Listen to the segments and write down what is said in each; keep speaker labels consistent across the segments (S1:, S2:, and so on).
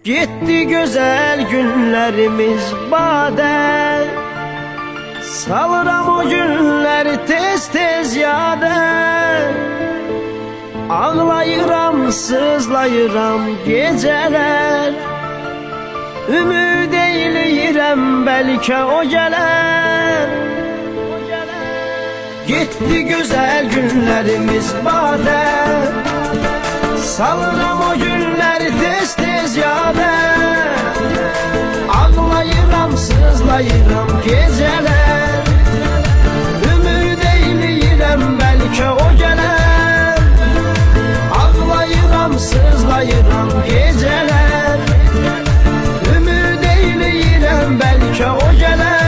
S1: Gitti güzel günlerimiz bade, salıram o günleri tez tez yade. Ağlayıram, sızlayıram geceler, ümid eyleyirəm belki o geler. Gitti güzel günlerimiz bade, salıram o günleri tez tez yade. Ağlayıram, sızlayıram geceler, ümid eyleyirəm belki o geler. Ağlayıram, sızlayıram geceler, ümid eyleyirəm belki o geler.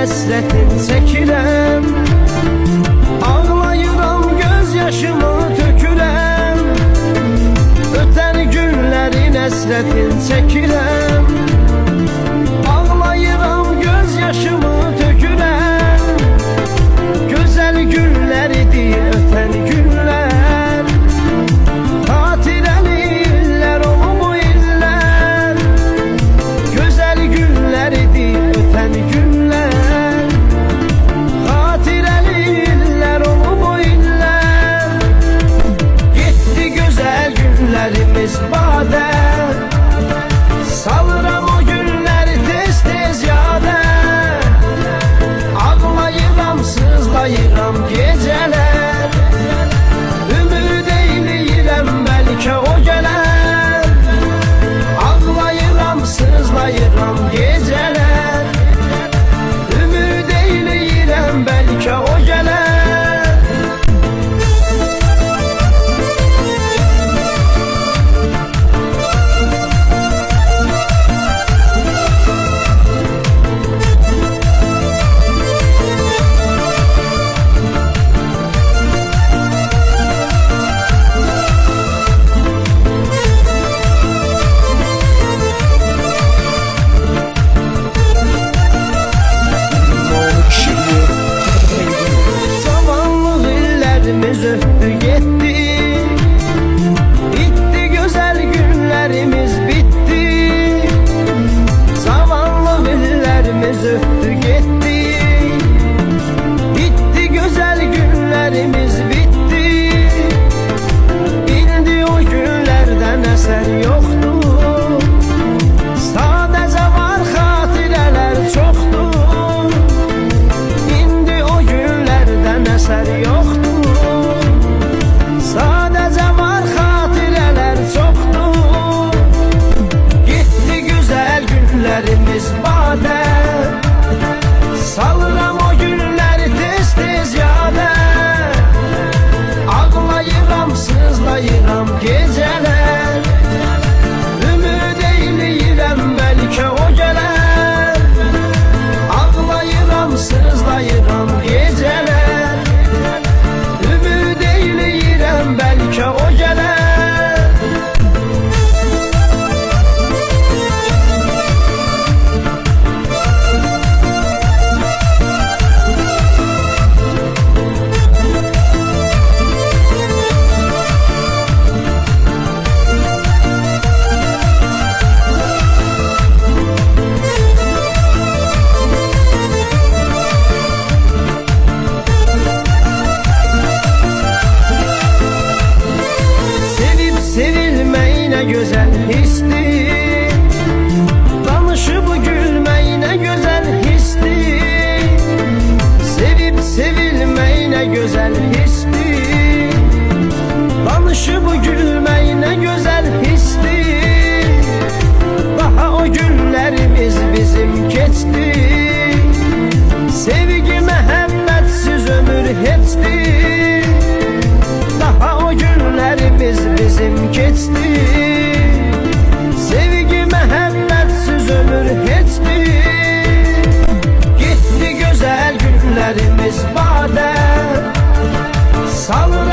S1: Həsrətin çəkirəm, ağlayıram, göz yaşımı tökürəm. Ötən günlərin həsrətin çəkirəm, ağlayıram, göz yaşımı tökürəm. Gözəl günlər idi ötən günlər, xatirəli illər olub bu illər. Gözəl günlər idi ötən günlər, günlerimiz bade. Salıram o günleri tez tez yade. Ağlayıram, sızlayıram geceler, ümid eyleyirəm belki o geler. Ağlayıram, sızlayıram geceler, ümid eyleyirəm belki o geler. Öptü gitti, bitti güzel günlerimiz bitti. Zavallı illerimiz öptü gitti, bitti güzel günlerimiz bitti. İndi o günlerden eser yoktu, sadece var hatireler çoktu. İndi o günlerden eser yoktu, sadece var hatireler çoktu. Gitti güzel günlerimiz bade, salıram o günleri tez tez yade. Ağlayıram, sızlayıram geceler, ümid eyleyirəm belki o geler. Ağlayıram, sızlayıram geceler, ümid eyleyirəm belki o geler. Ne güzel histi, danışıp gülmeyi ne güzel histi. Sevip sevilmeyi ne güzel histi, danışıp gülmeyi ne güzel histi. Daha o günlerimiz bizim geçti, sevgi məhəbbətsiz ömür heçdi. Daha o günlerimiz bizim geçti, sevgi məhəbbətsiz ömür heçdi. Gitti güzel günlerimiz bade, Salın